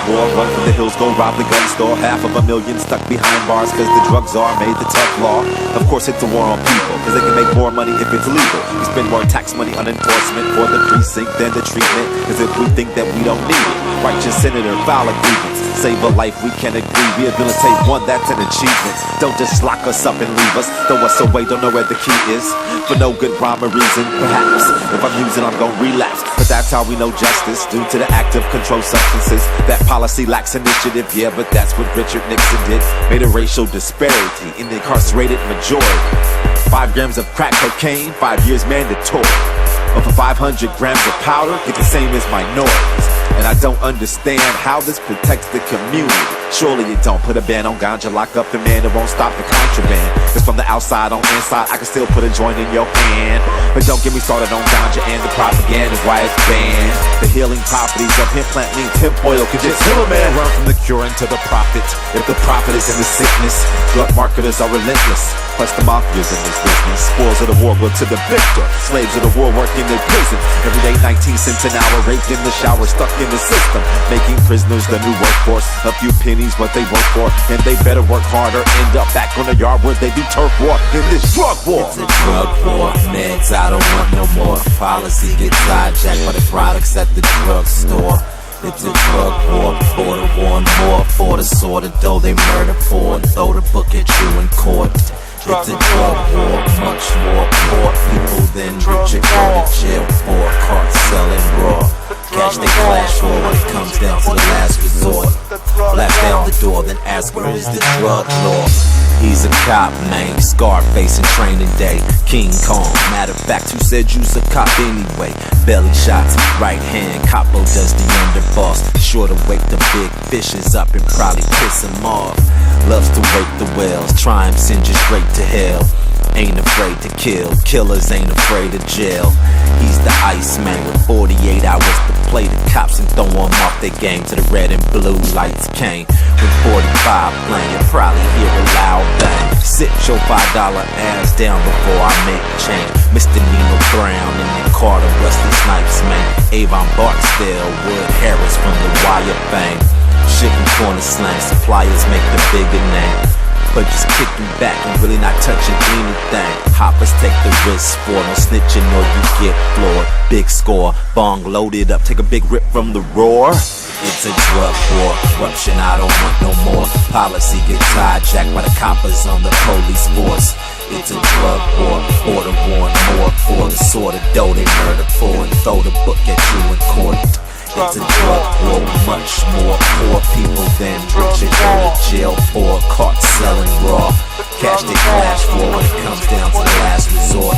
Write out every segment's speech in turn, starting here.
war. Run from the hills, go rob the gun store. 500,000 stuck behind bars cause the drug czar made the tough law. Of course it's a war on people, cause they can make more money if it's legal. We spend more tax money on enforcement for the precinct than the treatment, cause if we think that we don't need it, righteous senator, file a grievance. Save a life, we can agree. Rehabilitate one, that's an achievement. Don't just lock us up and leave us. Throw us away, don't know where the key is. For no good rhyme or reason, perhaps. If I'm using, I'm gon' relapse. But that's how we know justice, due to the act of controlled substances. That policy lacks initiative, yeah, but that's what Richard Nixon did. Made a racial disparity in the incarcerated majority. 5 grams of crack cocaine, 5 years mandatory. But for 500 grams of powder, get the same as minorities. And I don't understand how this protects the community. Surely it don't. Put a ban on ganja, lock up the man that won't stop the contraband. Cause from the outside on inside, I can still put a joint in your hand. But don't get me started on ganja and the propaganda, why it's banned. The healing properties of hemp plant means hemp oil could just heal a man. Run from the cure into the profit. If the profit is in the sickness, drug marketers are relentless. Plus the mafia's in this business. Spoils of the war go to the victor. Slaves of the war working in prison. Every day 19 cents an hour, raped in the shower, stuck in the system. Making prisoners the new workforce. A few pennies what they work for, and they better work harder. End up back on the yard where they do turf war in this drug war. It's a drug war, meds I don't want no more. Policy gets hijacked by the products at the drugstore. It's a drug war, for the one more, for the sort of dough they murder for, and throw the book at you in court. It's a drug war, much more poor people than richer go to jail for. Carts selling raw, cash they clash for when it comes down to the last resort. Blast down the door, then ask where is the drug lord. He's a cop, man, Scarface in Training Day. King Kong, matter of fact, who said you's a cop anyway? Belly shots, right hand, Capo does the underboss. Sure to wake the big fishes up and probably piss him off. Loves to wake the whales, try and send you straight to hell. Ain't afraid to kill, killers ain't afraid of jail. He's the Iceman with 48 hours to play the cops and throw them off their game till the red and blue lights came. With 45 playing, probably hear a loud bang. Sit your $5 ass down before I make a change. Mr. Nino Brown and then Carter, Wesley Snipes, man. Avon Barksdale, Wood Harris from the Wire fame. Chicken corner slang, suppliers make the bigger name. But just kicking back and really not touching anything. Hoppers take the risk for no snitching or you get floored. Big score, bong loaded up, take a big rip from the roar. It's a drug war, corruption I don't want no more. Policy gets hijacked by the coppers on the police force. It's a drug war, for the one more, for the sort of dough they murder for, and throw the book at you in court. It's a drug war, much more poor people than richer go to jail for. Carts selling raw, cash they clash for when it comes down to the last resort.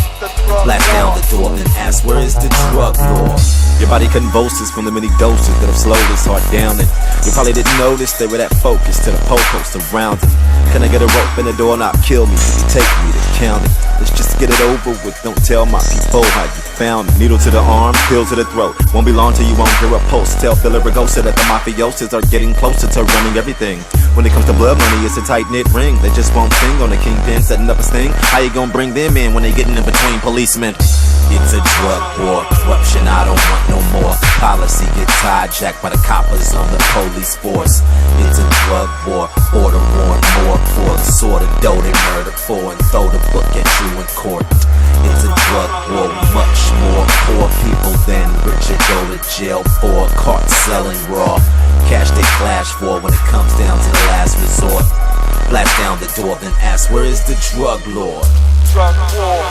Blast down the door and ask where is the drug lord. Your body convulses from the many doses that have slowed this heart down, and you probably didn't notice they were that focused to the po-post around it. Can I get a rope in the door, not kill me? Can you take me to count it? Let's just get it over with. Don't tell my people how you found it. Needle to the arm, pill to the throat. Won't be long till you won't hear a pulse. Tell Philip Ragosa that the mafiosos are getting closer to running everything. When it comes to blood money, it's a tight-knit ring. They just won't sing on the kingpin, setting up a sting. How you gonna bring them in when they getting in between policemen? It's a drug war, corruption I don't want no more. Policy gets hijacked by the coppers on the police force. It's a drug war, order one more, for the sort of dough they murder for, and throw the book at you in court. It's a drug war, much more poor people than richer go to jail for. Carts selling raw, cash they clash for when it comes down to the last resort. Blast down the door, then ask where is the drug lord. Drug war.